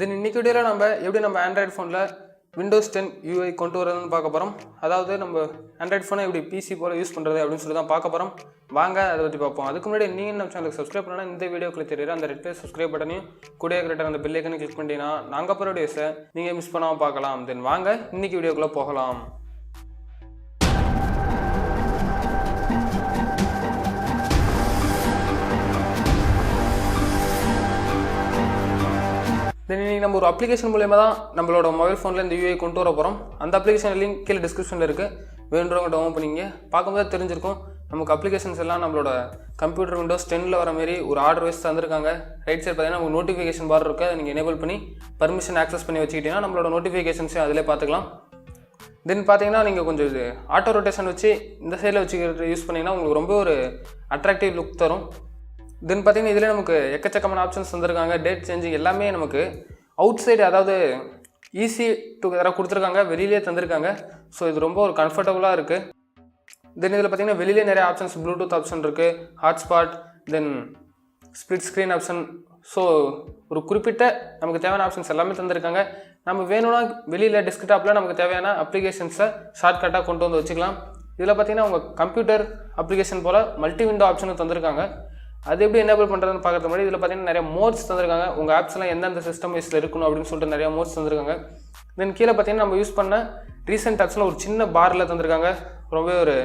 தென் இன்னைக்கு வீடியோவில் நம்ம எப்படி நம்ம ஆண்ட்ராய்டு ஃபோனில் விண்டோஸ் 10 UI கொண்டு வரதுன்னு பார்க்க போகிறோம். அதாவது நம்ம ஆண்ட்ராய்டு ஃபோனை எப்படி பிசி போல் யூஸ் பண்ணுறது அப்படின்னு சொல்லி தான் பார்க்க போகிறோம். வாங்க அதை பற்றி பார்ப்போம். அதுக்கு முன்னாடி நீங்கள் நம்ம சேனலுக்கு சப்ஸ்கிரைப் பண்ணால் இந்த வீடியோக்குள்ள தெரியுற அந்த ரெட் கலர் சப்ஸ்கிரைப் பட்டனையும் கூட கிட்ட அந்த பெல் ஐக்கனை கிளிக் பண்ணிட்டீங்கன்னா நாங்கள் போகிற வீடியோஸை நீங்கள் மிஸ் பண்ணாமல் பார்க்கலாம். தென் வாங்க இன்னைக்கு வீடியோக்குள்ளே போகலாம். தென் இன்றைக்கி நம்ம ஒரு அப்ளிகேஷன் மூலயமா தான் நம்மளோட மொபைல் ஃபோனில் இந்த யூஐ கொண்டு வர போகிறோம். அந்த அப்ளிகேஷன் லிங்க் கீழே டிஸ்கிரிப்ஷனில் இருக்குது, வேண்டுறவங்க டவுன்லோட் பண்ணிங்க. பார்க்கும்போது தெரிஞ்சிருக்கும் நமக்கு அப்ளிகேஷன்ஸ் எல்லாம் நம்மளோட கம்ப்யூட்டர் விண்டோஸ் 10 வர மாதிரி ஒரு ஆர்டர் வைஸ் தந்திருக்காங்க. ரைட் சைடு பார்த்தீங்கன்னா நமக்கு நோட்டிஃபிகேஷன் பார் இருக்குது, அதை நீங்கள் எனேபிள் பண்ணி பர்மிஷன் ஆக்சஸ் பண்ணி வச்சுக்கிட்டீங்கன்னா நம்மளோட நோட்டிஃபிகேஷன்ஸையும் அதிலே பார்த்துக்கலாம். தென் பார்த்தீங்கன்னா நீங்கள் கொஞ்சம் இது ஆட்டோ ரொட்டேஷன் வச்சு இந்த சைடில் வச்சுக்கிறது யூஸ் பண்ணிங்கன்னா உங்களுக்கு ரொம்ப ஒரு அட்ராக்டிவ் லுக் தரும். தென் பார்த்தீங்கன்னா இதில் நமக்கு எக்கச்சக்கமான ஆப்ஷன்ஸ் தந்திருக்காங்க. டேட் சேஞ்சிங் எல்லாமே நமக்கு அவுட் சைடு, அதாவது ஈஸி டுகெதராக கொடுத்துருக்காங்க, வெளியிலே தந்திருக்காங்க. ஸோ இது ரொம்ப ஒரு கம்ஃபர்டபுளாக இருக்குது. தென் இதில் பார்த்தீங்கன்னா வெளியிலே நிறைய ஆப்ஷன்ஸ், ப்ளூடூத் ஆப்ஷன் இருக்குது, ஹாட்ஸ்பாட், தென் ஸ்ப்ளிட் ஸ்க்ரீன் ஆப்ஷன். ஸோ ஒரு குறிப்பிட்ட நமக்கு தேவையான ஆப்ஷன்ஸ் எல்லாமே தந்திருக்காங்க. நம்ம வேணும்னா வெளியில் டெஸ்க்டாப்பில் நமக்கு தேவையான அப்ளிகேஷன்ஸை ஷார்ட்கட்டாக கொண்டு வந்து வச்சுக்கலாம். இதில் பார்த்தீங்கன்னா உங்கள் கம்ப்யூட்டர் அப்ளிகேஷன் போல் மல்டி விண்டோ ஆப்ஷனும் தந்திருக்காங்க. அது எப்படி எனேபிள் பண்ணுறதுன்னு பார்க்குறது முன்னாடி இதில் பார்த்தீங்கன்னா நிறைய மோட்ஸ் தந்திருக்காங்க. உங்கள் ஆப்ஸ்லாம் எந்தெந்த சிஸ்டம் வைஸில் இருக்கணும் அப்படின்னு சொல்லிட்டு நிறைய மோட்ஸ் தந்திருக்காங்க. தென் கீழே பார்த்தீங்கன்னா நம்ம யூஸ் பண்ண ரீசெண்ட் ஆப்ஸில் ஒரு சின்ன பாரில் தந்திருக்காங்க, ரொம்பவே ஒரு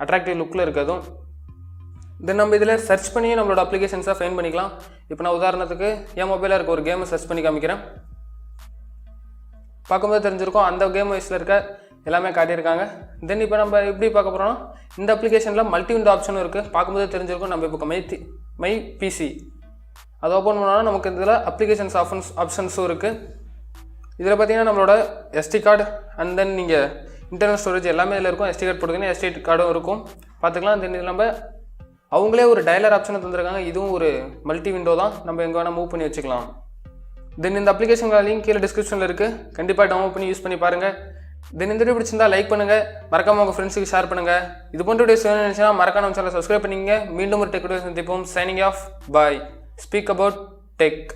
அட்ராக்டிவ் லுக்கில் இருக்கதும். தென் நம்ம இதில் சர்ச் பண்ணி நம்மளோட அப்ளிகேஷன்ஸாக ஃபைன் பண்ணிக்கலாம். இப்போ நான் உதாரணத்துக்கு என் மொபைலில் இருக்க ஒரு கேமை சர்ச் பண்ணி காமிக்கிறேன். பார்க்கும்போது தெரிஞ்சிருக்கும் அந்த கேம் வைஸில் இருக்க எல்லாமே காட்டியிருக்காங்க. தென் இப்போ நம்ம எப்படி பார்க்க போகிறோம்னா இந்த அப்ளிகேஷனில் மல்டி விண்டோ ஆப்ஷனும் இருக்குது. பார்க்கும்போது தெரிஞ்சிருக்கும். நம்ம இப்போ மை பிசி அதை ஓப்பன் பண்ணோன்னா நமக்கு இதில் அப்ளிகேஷன்ஸ் ஆப்ஷன்ஸும் இருக்குது. இதில் பார்த்தீங்கன்னா நம்மளோட எஸ்டி கார்டு அண்ட் தென் நீங்கள் இன்டர்னல் ஸ்டோரேஜ் எல்லாமே இதில் இருக்கும். எஸ்டி கார்டு போட்டிங்கன்னா எஸ்டி கார்டும் இருக்கும், பார்த்துக்கலாம். தென் இதில் நம்ம அவங்களே ஒரு டயலர் ஆப்ஷனை தந்திருக்காங்க. இதுவும் ஒரு மல்டி விண்டோ தான், நம்ம எங்கே வேணால் மூவ் பண்ணி வச்சுக்கலாம். தென் இந்த அப்ளிகேஷன் லிங்க் கீழே டிஸ்கிரிப்ஷனில் இருக்குது, கண்டிப்பாக டவுன்லோட் பண்ணி யூஸ் பண்ணி பாருங்கள். தென் இந்த வீடியோ பிடிச்சிருந்தா லைக் பண்ணுங்கள், மறக்காம உங்கள் ஃப்ரெண்ட்ஸுக்கு ஷேர் பண்ணுங்கள். இது போன்ற வீடியோஸ் வேணும்னு நினச்சினா மறக்காம நம்ம சேனலை சப்ஸ்கிரைப் பண்ணிங்க. மீண்டும் ஒரு டெக் வீடியோ சந்திப்போம். Signing off, bye. Speak about tech.